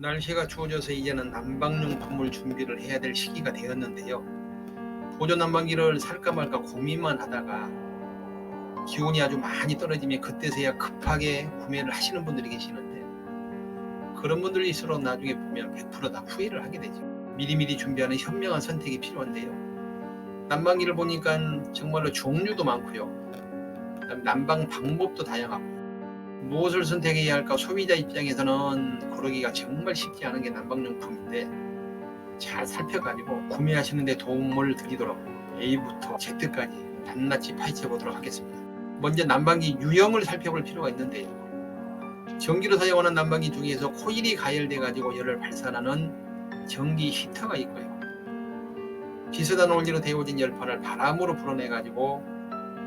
날씨가 추워져서 이제는 난방용품을 준비를 해야 될 시기가 되었는데요. 보조 난방기를 살까 말까 고민만 하다가 기온이 아주 많이 떨어지면 그때서야 급하게 구매를 하시는 분들이 계시는데, 그런 분들일수록 나중에 보면 100%다 후회를 하게 되죠. 미리미리 준비하는 현명한 선택이 필요한데요. 난방기를 보니까 정말로 종류도 많고요. 그다음에 난방 방법도 다양하고, 무엇을 선택해야 할까 소비자 입장에서는 고르기가 정말 쉽지 않은 게 난방용품인데, 잘 살펴가지고 구매하시는 데 도움을 드리도록 A부터 Z까지 낱낱이 파헤쳐 보도록 하겠습니다. 먼저 난방기 유형을 살펴볼 필요가 있는데요. 전기로 사용하는 난방기 중에서 코일이 가열돼 가지고 열을 발산하는 전기 히터가 있고요. 비슷한 원리로 데워진 열판을 바람으로 불어내 가지고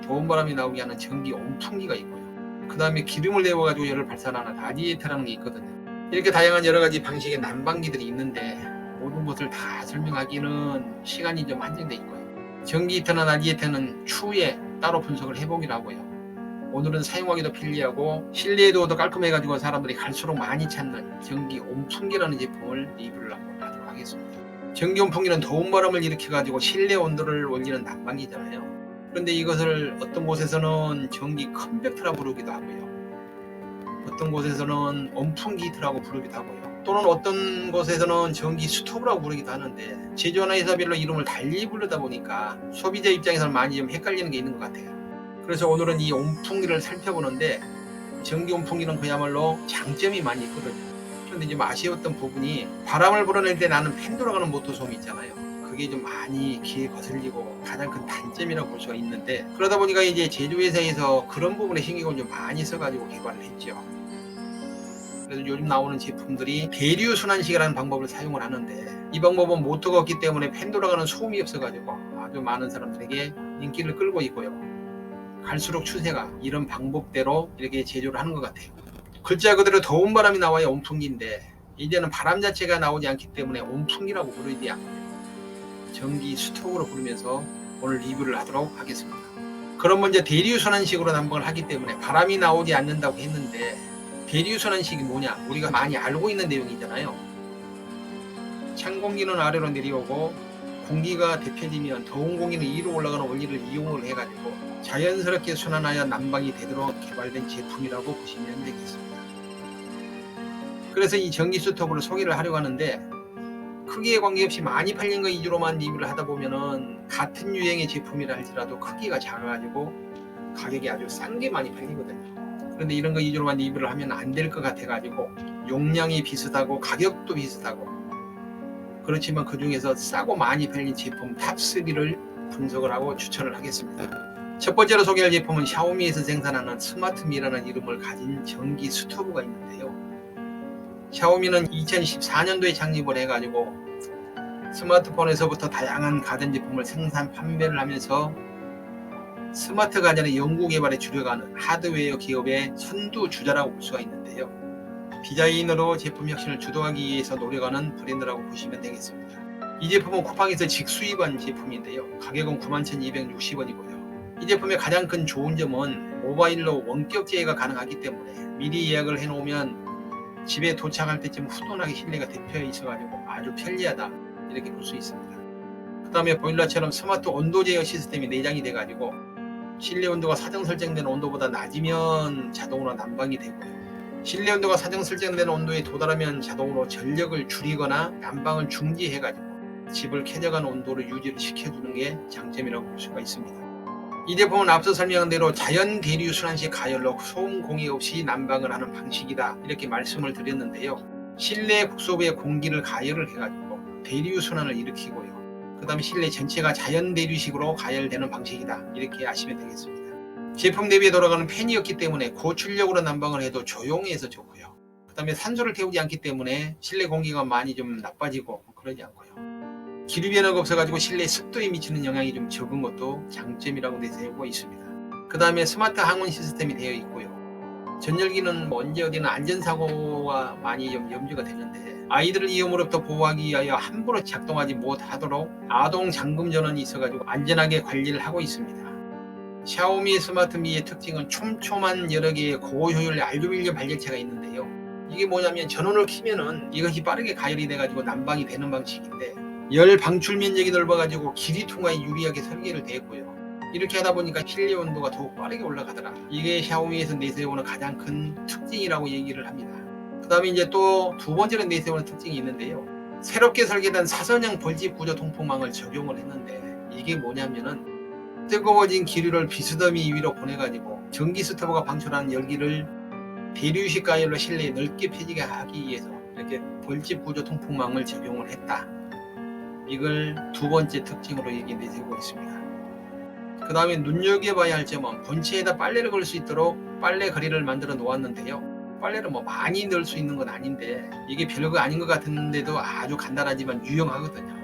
더운 바람이 나오게 하는 전기 온풍기가 있고요. 그 다음에 기름을 데워가지고 열을 발산하는 라디에이터라는 게 있거든요. 이렇게 다양한 여러 가지 방식의 난방기들이 있는데, 모든 것을 다 설명하기는 시간이 좀 한정돼 있고요. 전기 히터나 라디에이터는 추후에 따로 분석을 해보기로 하고요. 오늘은 사용하기도 편리하고 실내에도 더 깔끔해가지고 사람들이 갈수록 많이 찾는 전기 온풍기라는 제품을 리뷰를 한번 하도록 하겠습니다. 전기 온풍기는 더운 바람을 일으켜가지고 실내 온도를 올리는 난방기잖아요. 그런데 이것을 어떤 곳에서는 전기 컨벡터라고 부르기도 하고요. 어떤 곳에서는 온풍기 히터라고 부르기도 하고요. 또는 어떤 곳에서는 전기 스토브라고 부르기도 하는데, 제조하는 회사별로 이름을 달리 부르다 보니까 소비자 입장에서는 많이 좀 헷갈리는 게 있는 것 같아요. 그래서 오늘은 이 온풍기를 살펴보는데, 전기 온풍기는 그야말로 장점이 많이 있거든요. 그런데 좀 아쉬웠던 부분이, 바람을 불어낼 때 나는 팬 돌아가는 모터 소음이 있잖아요. 그게 좀 많이 귀에 거슬리고 가장 큰 단점이라고 볼 수가 있는데, 그러다 보니까 이제 제조회사에서 그런 부분에 신경을 좀 많이 써가지고 개발을 했죠. 그래서 요즘 나오는 제품들이 대류 순환식이라는 방법을 사용을 하는데, 이 방법은 모터가 없기 때문에 팬 돌아가는 소음이 없어가지고 아주 많은 사람들에게 인기를 끌고 있고요. 갈수록 추세가 이런 방법대로 이렇게 제조를 하는 것 같아요. 글자 그대로 더운 바람이 나와야 온풍기인데, 이제는 바람 자체가 나오지 않기 때문에 온풍기라고 부르지 않고 전기 스토브로 부르면서 오늘 리뷰를 하도록 하겠습니다. 그럼 먼저 대류순환식으로 난방을 하기 때문에 바람이 나오지 않는다고 했는데, 대류순환식이 뭐냐? 우리가 많이 알고 있는 내용이잖아요. 찬 공기는 아래로 내려오고 공기가 데펴지면 더운 공기는 위로 올라가는 원리를 이용을 해가지고 자연스럽게 순환하여 난방이 되도록 개발된 제품이라고 보시면 되겠습니다. 그래서 이 전기 스토브를 소개를 하려고 하는데, 크기에 관계없이 많이 팔린 거 위주로만 리뷰를 하다 보면은 같은 유형의 제품이라 할지라도 크기가 작아가지고 가격이 아주 싼 게 많이 팔리거든요. 그런데 이런 거 위주로만 리뷰를 하면 안 될 것 같아가지고, 용량이 비슷하고 가격도 비슷하고, 그렇지만 그 중에서 싸고 많이 팔린 제품 탑3를 분석을 하고 추천을 하겠습니다. 첫 번째로 소개할 제품은 샤오미에서 생산하는 스마트미라는 이름을 가진 전기 스토브가 있는데요. 샤오미는 2014년도에 창립을 해가지고 스마트폰에서부터 다양한 가전제품을 생산 판매를 하면서 스마트 가전의 연구개발에 주력하는 하드웨어 기업의 선두주자라고 볼 수가 있는데요. 디자인으로 제품 혁신을 주도하기 위해서 노력하는 브랜드라고 보시면 되겠습니다. 이 제품은 쿠팡에서 직수입한 제품인데요. 가격은 91,260원이고요. 이 제품의 가장 큰 좋은 점은 모바일로 원격 제어가 가능하기 때문에 미리 예약을 해놓으면 집에 도착할 때쯤 후끈하게 실내가 데펴 있어가지고 아주 편리하다, 이렇게 볼 수 있습니다. 그 다음에 보일러처럼 스마트 온도 제어 시스템이 내장이 돼가지고 실내 온도가 사정 설정된 온도보다 낮으면 자동으로 난방이 되고요. 실내 온도가 사정 설정된 온도에 도달하면 자동으로 전력을 줄이거나 난방을 중지해가지고 집을 쾌적한 온도로 유지를 시켜주는 게 장점이라고 볼 수가 있습니다. 이 제품은 앞서 설명한 대로 자연 대류 순환식 가열로 소음 공해 없이 난방을 하는 방식이다, 이렇게 말씀을 드렸는데요. 실내 국소부의 공기를 가열을 해가지고 대류 순환을 일으키고요. 그 다음에 실내 전체가 자연 대류식으로 가열되는 방식이다, 이렇게 아시면 되겠습니다. 제품 내부에 돌아가는 팬이었기 때문에 고출력으로 난방을 해도 조용해서 좋고요. 그 다음에 산소를 태우지 않기 때문에 실내 공기가 많이 좀 나빠지고 그러지 않고요. 기류 변화가 없어가지고 실내 습도에 미치는 영향이 좀 적은 것도 장점이라고 내세우고 있습니다. 그 다음에 스마트 항원 시스템이 되어 있고요. 전열기는 언제 어디나 안전사고가 많이 염려가 되는데, 아이들을 위험으로부터 보호하기 위하여 함부로 작동하지 못하도록 아동 잠금 전원이 있어가지고 안전하게 관리를 하고 있습니다. 샤오미 스마트미의 특징은 촘촘한 여러 개의 고효율 알루미늄 발열체가 있는데요. 이게 뭐냐면 전원을 켜면은 이것이 빠르게 가열이 돼가지고 난방이 되는 방식인데 열 방출 면적이 넓어가지고 길이 통하여 유리하게 설계를 되었고요. 이렇게 하다 보니까 실내 온도가 더욱 빠르게 올라가더라. 이게 샤오미에서 내세우는 가장 큰 특징이라고 얘기를 합니다. 그 다음에 이제 또 두 번째로 내세우는 특징이 있는데요. 새롭게 설계된 사선형 벌집 구조 통풍망을 적용을 했는데 이게 뭐냐면은 뜨거워진 기류를 비스듬히 위로 보내가지고 전기 스토브가 방출하는 열기를 대류식 가열로 실내에 넓게 펴지게 하기 위해서 이렇게 벌집 구조 통풍망을 적용을 했다. 이걸 두 번째 특징으로 얘기 내세우고 있습니다. 그 다음에 눈여겨봐야 할 점은 본체에다 빨래를 걸 수 있도록 빨래 거리를 만들어 놓았는데요. 빨래를 뭐 많이 넣을 수 있는 건 아닌데 이게 별거 아닌 것 같은데도 아주 간단하지만 유용하거든요.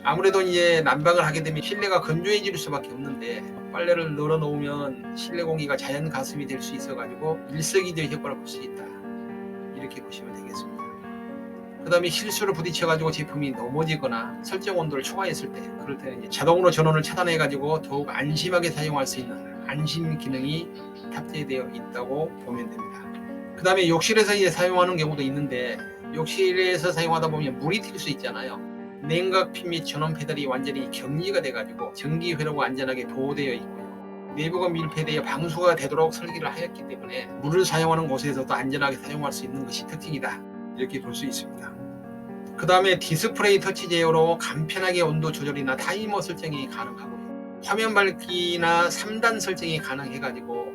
아무래도 이제 난방을 하게 되면 실내가 건조해질 수밖에 없는데 빨래를 널어 놓으면 실내 공기가 자연 가습이 될 수 있어 가지고 일석이조의 효과를 볼 수 있다. 이렇게 보시면 되겠습니다. 그 다음에 실수로 부딪혀 가지고 제품이 넘어지거나 설정 온도를 초과했을 때 그럴 때는 이제 자동으로 전원을 차단해 가지고 더욱 안심하게 사용할 수 있는 안심 기능이 탑재되어 있다고 보면 됩니다. 그 다음에 욕실에서 이제 사용하는 경우도 있는데 욕실에서 사용하다 보면 물이 튈 수 있잖아요. 냉각핀 및 전원 페달이 완전히 격리가 돼가지고 전기 회로가 안전하게 보호되어 있고요. 내부가 밀폐되어 방수가 되도록 설계를 하였기 때문에 물을 사용하는 곳에서도 안전하게 사용할 수 있는 것이 특징이다. 이렇게 볼 수 있습니다. 그 다음에 디스플레이 터치 제어로 간편하게 온도 조절이나 타이머 설정이 가능하고요. 화면 밝기나 3단 설정이 가능해가지고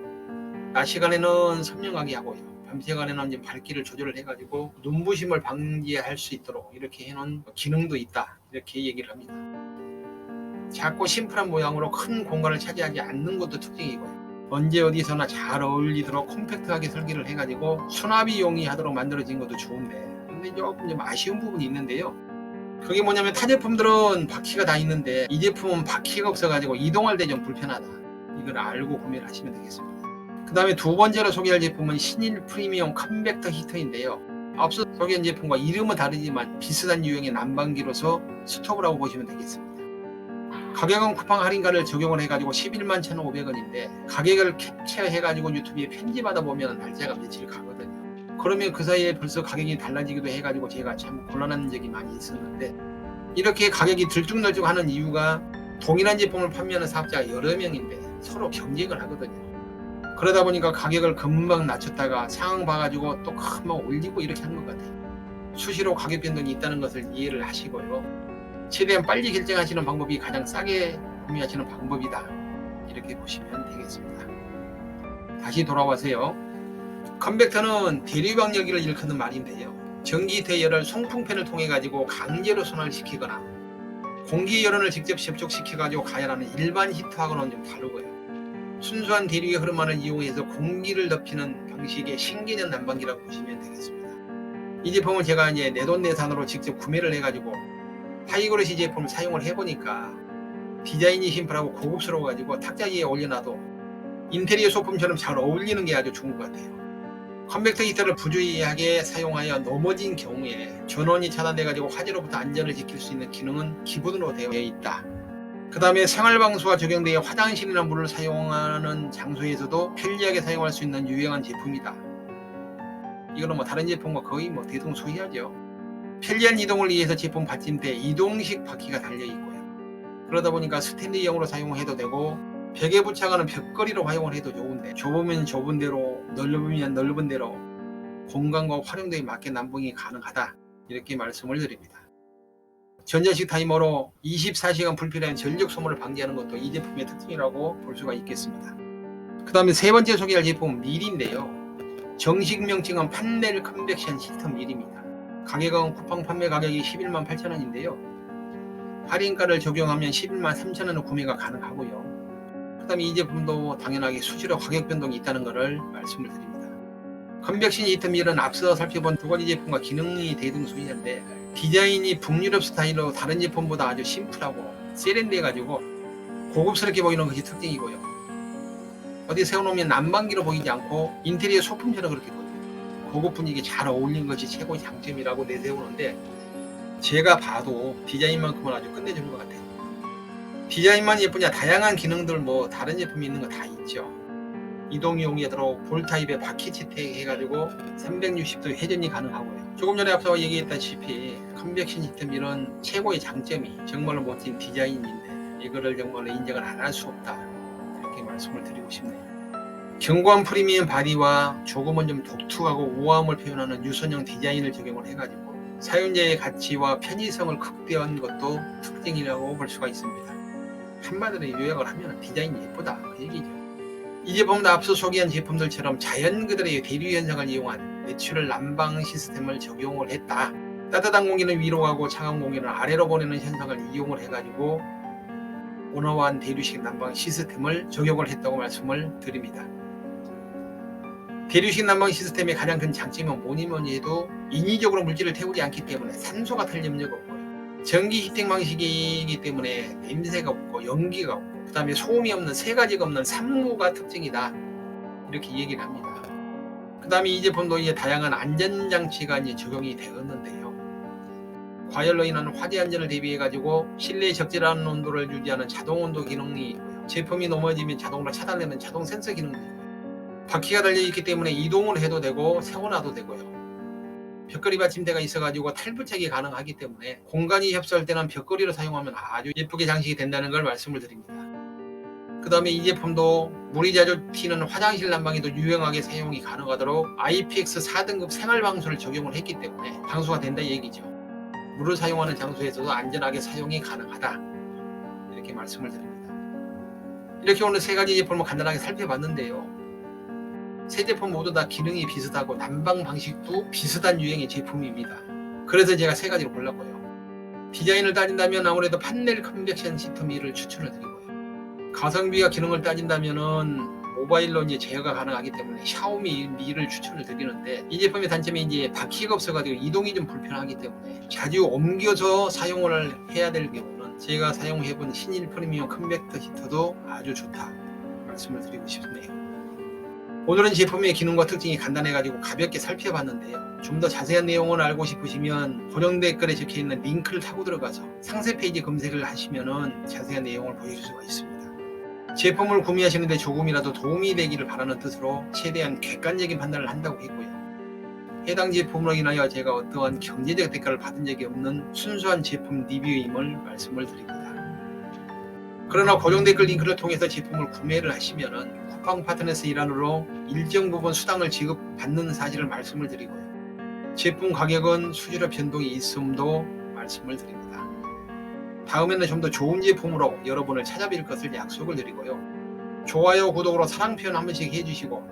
낮 시간에는 선명하게 하고요. 밤 시간에는 이제 밝기를 조절을 해가지고 눈부심을 방지할 수 있도록 이렇게 해놓은 기능도 있다. 이렇게 얘기를 합니다. 작고 심플한 모양으로 큰 공간을 차지하지 않는 것도 특징이고요. 언제 어디서나 잘 어울리도록 콤팩트하게 설계를 해가지고 수납이 용이하도록 만들어진 것도 좋은데 근데 조금 좀 아쉬운 부분이 있는데요. 그게 뭐냐면 타 제품들은 바퀴가 다 있는데 이 제품은 바퀴가 없어가지고 이동할 때 좀 불편하다. 이걸 알고 구매를 하시면 되겠습니다. 그 다음에 두 번째로 소개할 제품은 신일 프리미엄 컨벡터 히터인데요. 앞서 소개한 제품과 이름은 다르지만 비슷한 유형의 난방기로서 스토브라고 보시면 되겠습니다. 가격은 쿠팡 할인가를 적용을 해가지고 11만 1,500원인데 가격을 캡처해가지고 유튜브에 편집하다 보면 날짜가 며칠 가거든요. 그러면 그 사이에 벌써 가격이 달라지기도 해가지고 제가 참 곤란한 적이 많이 있었는데 이렇게 가격이 들쭉날쭉하는 이유가 동일한 제품을 판매하는 사업자가 여러 명인데 서로 경쟁을 하거든요. 그러다 보니까 가격을 금방 낮췄다가 상황 봐가지고 또 금방 올리고 이렇게 하는 것 같아요. 수시로 가격 변동이 있다는 것을 이해를 하시고요. 최대한 빨리 결정하시는 방법이 가장 싸게 구매하시는 방법이다. 이렇게 보시면 되겠습니다. 다시 돌아와서요. 컨벡터는 대류방 열기를 일컫는 말인데요. 전기 대열을 송풍팬을 통해 가지고 강제로 순환시키거나 공기 열원을 직접 접촉시켜 가지고 가열하는 일반 히터하고는 좀 다르고요. 순수한 대류의 흐름만을 이용해서 공기를 넓히는 방식의 신개념 난방기라고 보시면 되겠습니다. 이 제품을 제가 이제 내돈내산으로 직접 구매를 해가지고 하이그로시 제품을 사용을 해보니까 디자인이 심플하고 고급스러워 가지고 탁자 위에 올려놔도 인테리어 소품처럼 잘 어울리는 게 아주 좋은 것 같아요. 컨벡터 히터를 부주의하게 사용하여 넘어진 경우에 전원이 차단돼 가지고 화재로부터 안전을 지킬 수 있는 기능은 기본으로 되어 있다. 그 다음에 생활방수가 적용되어 화장실이나 물을 사용하는 장소에서도 편리하게 사용할 수 있는 유용한 제품이다. 이거는 뭐 다른 제품과 거의 뭐 대동소이하죠. 편리한 이동을 위해서 제품 받침대에 이동식 바퀴가 달려있고요. 그러다 보니까 스탠리형으로 사용해도 되고 벽에 부착하는 벽걸이로 활용을 해도 좋은데 좁으면 좁은 대로 넓으면 넓은 대로 공간과 활용도에 맞게 난방이 가능하다. 이렇게 말씀을 드립니다. 전자식 타이머로 24시간 불필요한 전력 소모를 방지하는 것도 이 제품의 특징이라고 볼 수가 있겠습니다. 그 다음에 세 번째 소개할 제품은 밀인데요. 정식 명칭은 판넬 컨벡션 시스템 밀입니다. 가격은 쿠팡 판매 가격이 11만 8천원인데요. 할인가를 적용하면 11만 3천원으로 구매가 가능하고요. 그 다음에 이 제품도 당연하게 수시로 가격 변동이 있다는 것을 말씀을 드립니다. 컨벡션 히터 밀은 앞서 살펴본 두 가지 제품과 기능이 대등소이한데 디자인이 북유럽 스타일로 다른 제품보다 아주 심플하고 세련돼가지고 고급스럽게 보이는 것이 특징이고요. 어디 세워놓으면 난방기로 보이지 않고 인테리어 소품처럼 그렇게 보여요. 고급 분위기에 잘 어울리는 것이 최고의 장점이라고 내세우는데 제가 봐도 디자인만큼은 아주 끝내주는 것 같아요. 디자인만 예쁘냐 다양한 기능들 뭐 다른 제품이 있는 거 다 있죠. 이동용에 들어 볼타입의 바퀴 채택해가지고 360도 회전이 가능하고요. 조금 전에 앞서 얘기했다시피 컨벡션 시스템 이런 최고의 장점이 정말로 멋진 디자인인데 이거를 정말로 인정을 안 할 수 없다, 이렇게 말씀을 드리고 싶네요. 견고한 프리미엄 바디와 조금은 좀 독특하고 우아함을 표현하는 유선형 디자인을 적용을 해가지고 사용자의 가치와 편의성을 극대화한 것도 특징이라고 볼 수가 있습니다. 한마디로 요약을 하면 디자인이 예쁘다, 그 얘기죠. 이 제품도 앞서 소개한 제품들처럼 자연 그대로의 대류 현상을 이용한 내추럴 난방 시스템을 적용을 했다. 따뜻한 공기는 위로 가고 차가운 공기는 아래로 보내는 현상을 이용을 해가지고 온화한 대류식 난방 시스템을 적용을 했다고 말씀을 드립니다. 대류식 난방 시스템의 가장 큰 장점은 뭐니 해도 인위적으로 물질을 태우지 않기 때문에 산소가 탈 염려가 없고요. 전기 히팅 방식이기 때문에 냄새가 없고 연기가 없고 그 다음에 소음이 없는, 세 가지가 없는 산무가 특징이다, 이렇게 얘기를 합니다. 그 다음에 이 제품도 이제 다양한 안전장치가 이제 적용이 되었는데요. 과열로 인한 화재 안전을 대비해 가지고 실내 적절한 온도를 유지하는 자동 온도 기능이 있고요. 제품이 넘어지면 자동으로 차단되는 자동 센서 기능도 있고요. 바퀴가 달려있기 때문에 이동을 해도 되고 세워놔도 되고요. 벽걸이 받침대가 있어가지고 탈부착이 가능하기 때문에 공간이 협소할 때는 벽걸이로 사용하면 아주 예쁘게 장식이 된다는 걸 말씀을 드립니다. 그 다음에 이 제품도 물이 자주 튀는 화장실 난방에도 유용하게 사용이 가능하도록 IPX 4등급 생활방수를 적용을 했기 때문에 방수가 된다 얘기죠. 물을 사용하는 장소에서도 안전하게 사용이 가능하다, 이렇게 말씀을 드립니다. 이렇게 오늘 세 가지 제품을 간단하게 살펴봤는데요. 세 제품 모두 다 기능이 비슷하고 난방 방식도 비슷한 유형의 제품입니다. 그래서 제가 세 가지를 골랐고요. 디자인을 따진다면 아무래도 판넬 컨벡션 시스템을 추천을 드리고요. 가성비와 기능을 따진다면은 모바일로 이제 제어가 가능하기 때문에 샤오미 미를 추천을 드리는데, 이 제품의 단점이 이제 바퀴가 없어가지고 이동이 좀 불편하기 때문에 자주 옮겨서 사용을 해야 될 경우는 제가 사용해본 신일 프리미엄 컨벡터 히터도 아주 좋다 말씀을 드리고 싶네요. 오늘은 제품의 기능과 특징이 간단해가지고 가볍게 살펴봤는데요. 좀 더 자세한 내용을 알고 싶으시면 고정 댓글에 적혀있는 링크를 타고 들어가서 상세 페이지 검색을 하시면 자세한 내용을 보실 수가 있습니다. 제품을 구매하시는데 조금이라도 도움이 되기를 바라는 뜻으로 최대한 객관적인 판단을 한다고 했고요. 해당 제품으로 인하여 제가 어떠한 경제적 대가를 받은 적이 없는 순수한 제품 리뷰임을 말씀을 드립니다. 그러나 고정 댓글 링크를 통해서 제품을 구매를 하시면은 쿠팡 파트너스 일환으로 일정 부분 수당을 지급받는 사실을 말씀을 드리고요. 제품 가격은 수주료 변동이 있음도 말씀을 드립니다. 다음에는 좀 더 좋은 제품으로 여러분을 찾아뵐 것을 약속을 드리고요. 좋아요, 구독으로 사랑 표현 한 번씩 해주시고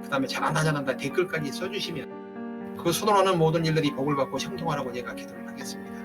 그 다음에 잘한다 댓글까지 써주시면 그 손으로 하는 모든 일들이 복을 받고 형통하라고 제가 기도를 하겠습니다.